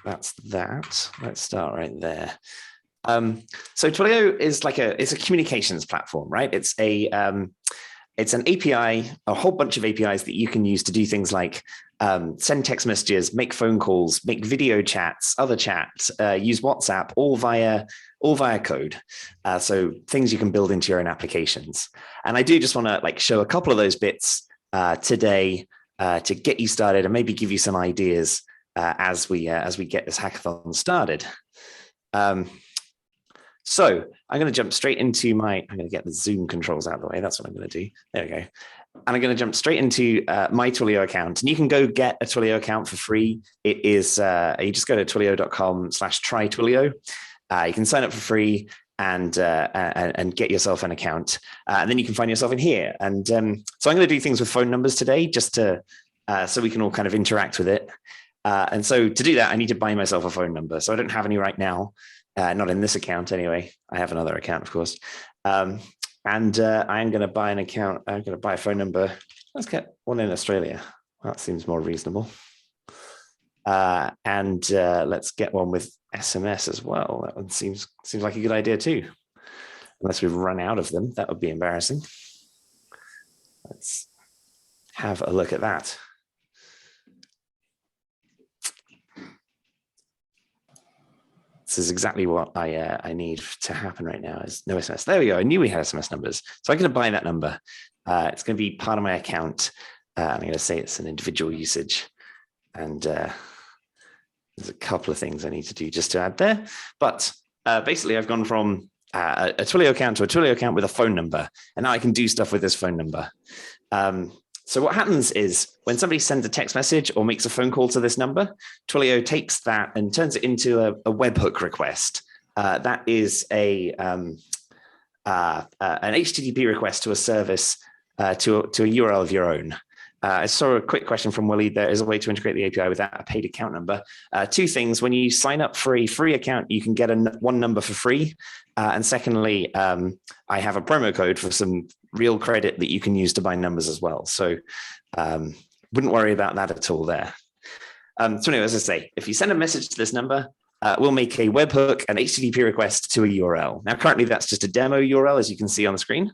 that's that. Let's start right there. So Twilio is it's a communications platform, right? It's an API, a whole bunch of APIs that you can use to do things like send text messages, make phone calls, make video chats, other chats, use WhatsApp, all via code. So things you can build into your own applications. And I do just want to show a couple of those bits today to get you started and maybe give you some ideas as we get this hackathon started. So I'm going to jump straight into I'm going to get the Zoom controls out of the way. That's what I'm going to do. There we go. And I'm going to jump straight into my Twilio account. And you can go get a Twilio account for free. It is, you just go to twilio.com/trytwilio. You can sign up for free and get yourself an account. And then you can find yourself in here. And so I'm going to do things with phone numbers today just to so we can all kind of interact with it. And so to do that, I need to buy myself a phone number. So I don't have any right now. Not in this account anyway. I have another account, of course. And I'm going to buy an account. I'm going to buy a phone number. Let's get one in Australia. That seems more reasonable. And let's get one with SMS as well. That one seems like a good idea too. Unless we've run out of them, that would be embarrassing. Let's have a look at that. This is exactly what I need to happen right now is no SMS. There we go. I knew we had SMS numbers. So I'm going to buy that number. It's going to be part of my account. I'm going to say it's an individual usage. And there's a couple of things I need to do just to add there. But basically, I've gone from a Twilio account to a Twilio account with a phone number. And now I can do stuff with this phone number. So what happens is when somebody sends a text message or makes a phone call to this number, Twilio takes that and turns it into a webhook request. That is an HTTP request to a service to a URL of your own. I saw a quick question from Willie. There is a way to integrate the API without a paid account number. Two things. When you sign up for a free account, you can get one number for free. And secondly, I have a promo code for some real credit that you can use to buy numbers as well. So wouldn't worry about that at all there. So anyway, as I say, if you send a message to this number, we'll make a webhook, an HTTP request to a URL. Now, currently, that's just a demo URL, as you can see on the screen.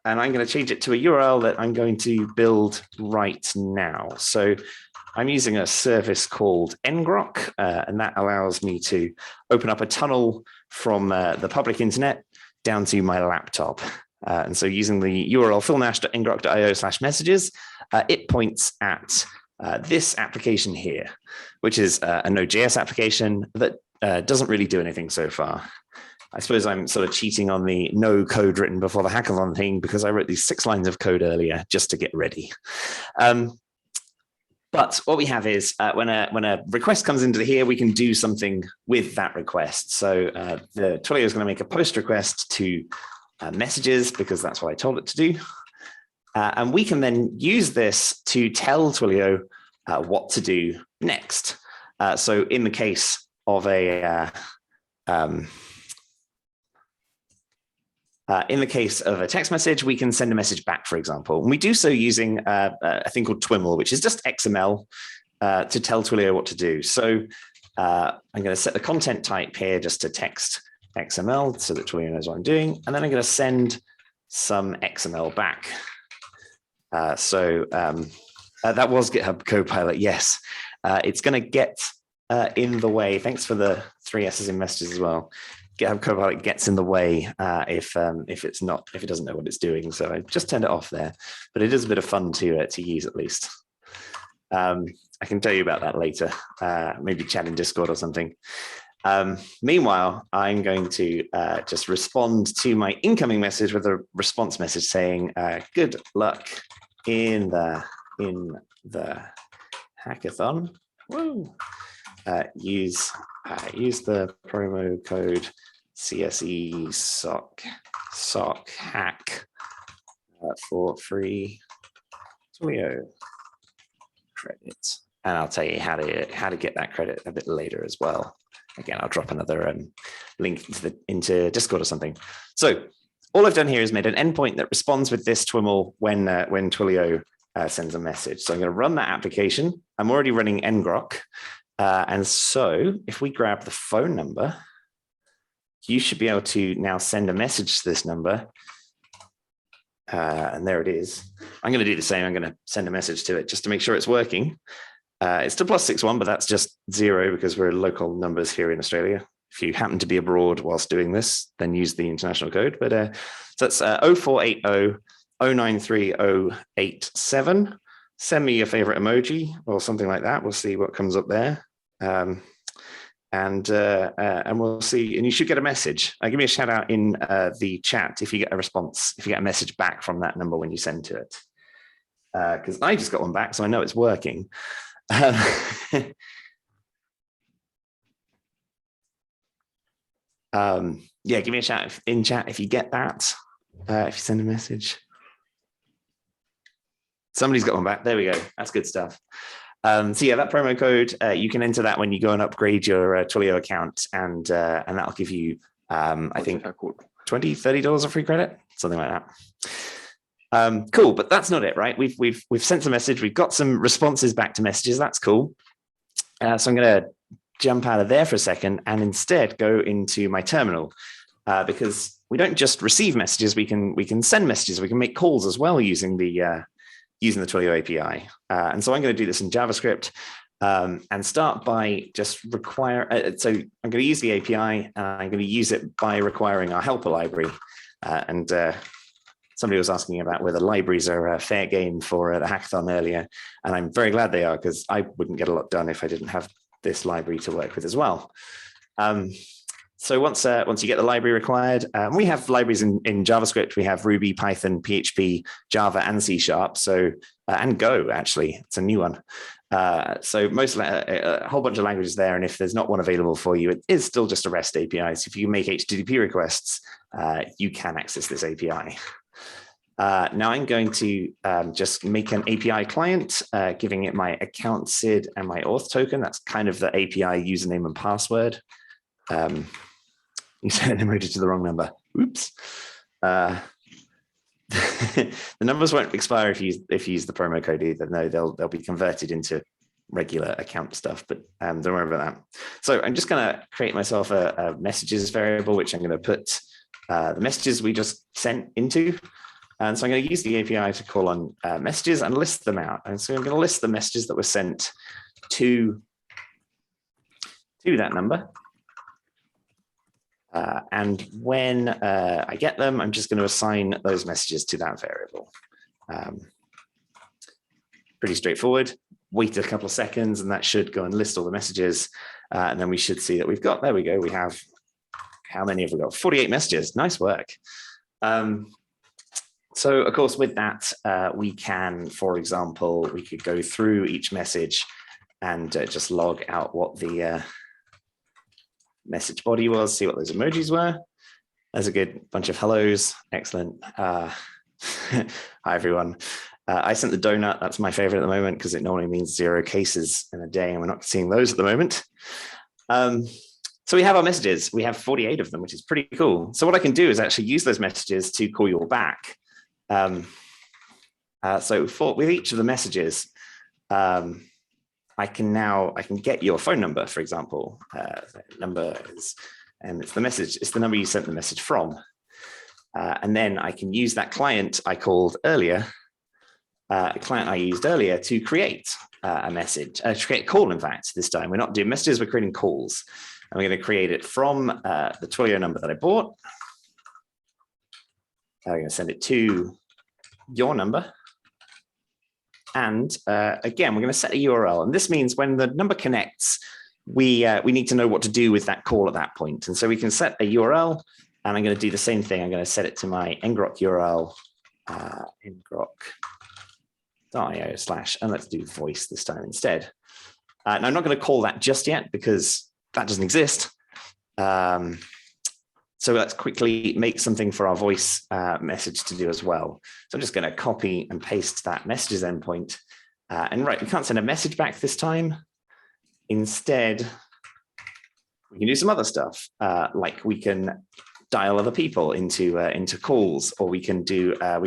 And I'm going to change it to a URL that I'm going to build right now. So I'm using a service called ngrok, and that allows me to open up a tunnel from the public internet down to my laptop. And so using the URL philnash.ngrok.io/messages, it points at this application here, which is a Node.js application that doesn't really do anything so far. I suppose I'm sort of cheating on the no code written before the hackathon thing because I wrote these 6 lines of code earlier just to get ready. But what we have is when a request comes into here, we can do something with that request. So the Twilio is going to make a post request to messages because that's what I told it to do. And we can then use this to tell Twilio what to do next. So in the case of a text message, we can send a message back, for example. And we do so using a thing called Twiml, which is just XML to tell Twilio what to do. So I'm going to set the content type here just to text XML so that Twilio knows what I'm doing. And then I'm going to send some XML back. That was GitHub Copilot, yes. It's going to get in the way. Thanks for the 3 S's in messages as well. GitHub Copilot gets in the way if it doesn't know what it's doing. So I just turned it off there, but it is a bit of fun to use at least. I can tell you about that later, maybe chat in Discord or something. Meanwhile, I'm going to just respond to my incoming message with a response message saying, good luck in the hackathon. Woo. Use the promo code CSE SOC hack for free Twilio credit. And I'll tell you how to get that credit a bit later as well. Again, I'll drop another link into Discord or something. So all I've done here is made an endpoint that responds with this Twiml when Twilio sends a message. So I'm going to run that application. I'm already running ngrok. And so if we grab the phone number, you should be able to now send a message to this number. And there it is. I'm going to do the same. I'm going to send a message to it just to make sure it's working. It's to +61, but that's just 0 because we're local numbers here in Australia. If you happen to be abroad whilst doing this, then use the international code. But so that's 0480 093087. Send me your favorite emoji or something like that. We'll see what comes up there. And we'll see. And you should get a message. Give me a shout out in the chat if you get a response, if you get a message back from that number when you send to it. Because I just got one back, so I know it's working. Yeah, give me a shout in chat if you get that. If you send a message. Somebody's got one back. There we go. That's good stuff. So yeah, that promo code, you can enter that when you go and upgrade your Twilio account, and that'll give you, I think, $20, $30 of free credit, something like that. Cool, but that's not it, right? We've sent a message. We've got some responses back to messages. That's cool. So I'm going to jump out of there for a second and instead go into my terminal, because we don't just receive messages. We can send messages. We can make calls as well using the Twilio API. And so I'm going to do this in JavaScript and start by just so I'm going to use the API, and I'm going to use it by requiring our helper library. Somebody was asking about whether libraries are a fair game for the hackathon earlier, and I'm very glad they are, because I wouldn't get a lot done if I didn't have this library to work with as well. So once you get the library required, we have libraries in JavaScript. We have Ruby, Python, PHP, Java, and C#. So and Go, actually, it's a new one. So a whole bunch of languages there. And if there's not one available for you, it is still just a REST API. So if you make HTTP requests, you can access this API. Now I'm going to just make an API client, giving it my account SID and my auth token. That's kind of the API username and password. You sent an emoji to the wrong number. Oops. The numbers won't expire if you use the promo code either. No, they'll be converted into regular account stuff, but don't worry about that. So I'm just going to create myself a messages variable, which I'm going to put the messages we just sent into. And so I'm going to use the API to call on messages and list them out. And so I'm going to list the messages that were sent to that number. And when I get them, I'm just going to assign those messages to that variable. Pretty straightforward. Wait a couple of seconds, and that should go and list all the messages. And then we should see that we've got, there we go. We have, how many have we got? 48 messages. Nice work. So, of course, with that, we can, for example, we could go through each message and just log out what the message body was, see what those emojis were. There's a good bunch of hellos. Excellent. Hi, everyone. I sent the donut. That's my favorite at the moment because it normally means 0 cases in a day, and we're not seeing those at the moment. So we have our messages. We have 48 of them, which is pretty cool. So what I can do is actually use those messages to call you all back. So with each of the messages, I can get your phone number, for example. Number is, and it's the message, it's the number you sent the message from. And then I can use that client I called earlier, a client I used earlier to create a message, to create a call, in fact, this time. We're not doing messages, we're creating calls. And we're going to create it from the Twilio number that I bought. I'm going to send it to your number. And again, we're going to set a URL. And this means when the number connects, we need to know what to do with that call at that point. And so we can set a URL, and I'm going to do the same thing. I'm going to set it to my ngrok URL, ngrok.io/ and let's do voice this time instead. And I'm not going to call that just yet because that doesn't exist. So let's quickly make something for our voice message to do as well. So I'm just going to copy and paste that messages endpoint. And right, we can't send a message back this time. Instead, we can do some other stuff, like we can dial other people into calls, or we can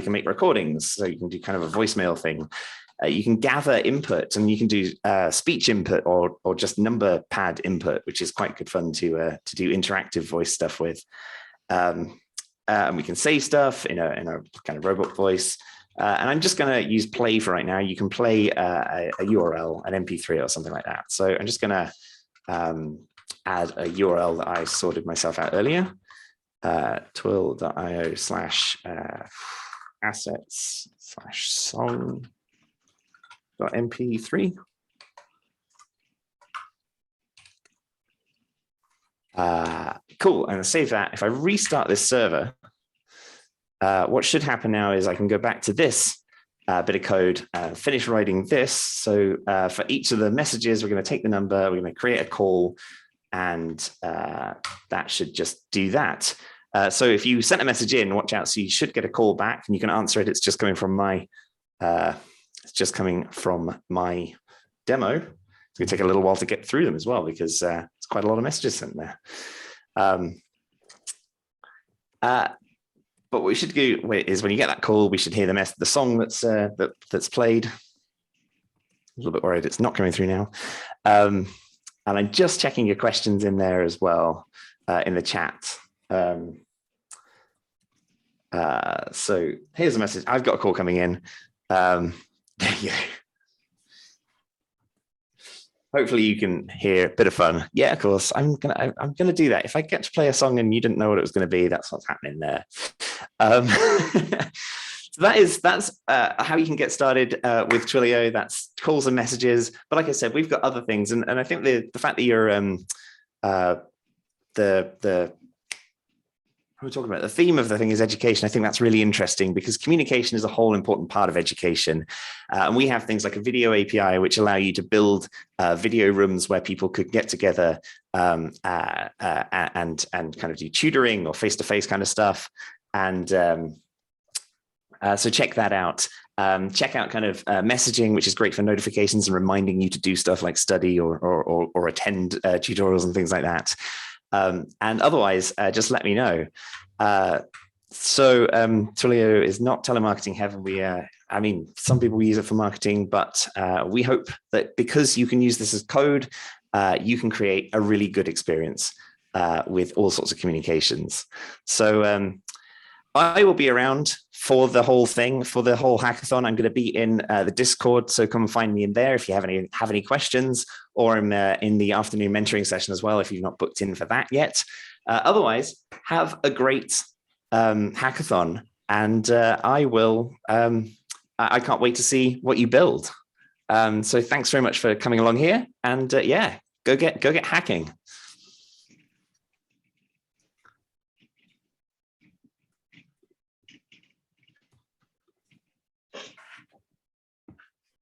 make recordings. So you can do kind of a voicemail thing. you can gather input, and you can do speech input or just number pad input, which is quite good fun to do interactive voice stuff with. And we can say stuff in a kind of robot voice. And I'm just going to use play for right now. You can play a URL, an MP3 or something like that. So I'm just going to add a URL that I sorted myself out earlier, twill.io/assets/song.mp3. Cool, and I'll save that. If I restart this server, what should happen now is I can go back to this bit of code, finish writing this. So for each of the messages, we're going to take the number, we're going to create a call, and that should just do that. So if you sent a message in, watch out. So you should get a call back, and you can answer it. It's just coming from my demo. It's going to take a little while to get through them as well, because it's quite a lot of messages sent there. But what we should do is, when you get that call, we should hear the song that's played. A little bit worried it's not coming through now. And I'm just checking your questions in there as well in the chat. So here's a message. I've got a call coming in. There you go. Hopefully you can hear a bit of fun. Yeah, of course. I'm gonna do that. If I get to play a song and you didn't know what it was going to be, that's what's happening there. So that's how you can get started with Twilio. That's calls and messages. But like I said, we've got other things, and I think the fact that you're we're talking about the theme of the thing is education. I think that's really interesting, because communication is a whole important part of education. And we have things like a video API, which allow you to build video rooms where people could get together and kind of do tutoring or face-to-face kind of stuff. And so check that out. Check out kind of messaging, which is great for notifications and reminding you to do stuff like study or attend tutorials and things like that. And otherwise, just let me know. So Twilio is not telemarketing heaven. I mean, some people use it for marketing, but we hope that because you can use this as code, you can create a really good experience with all sorts of communications. So I will be around for the whole thing, for the whole hackathon. I'm going to be in the Discord, so come and find me in there if you have any questions, or I'm in the afternoon mentoring session as well if you've not booked in for that yet. Otherwise, have a great hackathon, and I can't wait to see what you build. So thanks very much for coming along here, and yeah, go get hacking.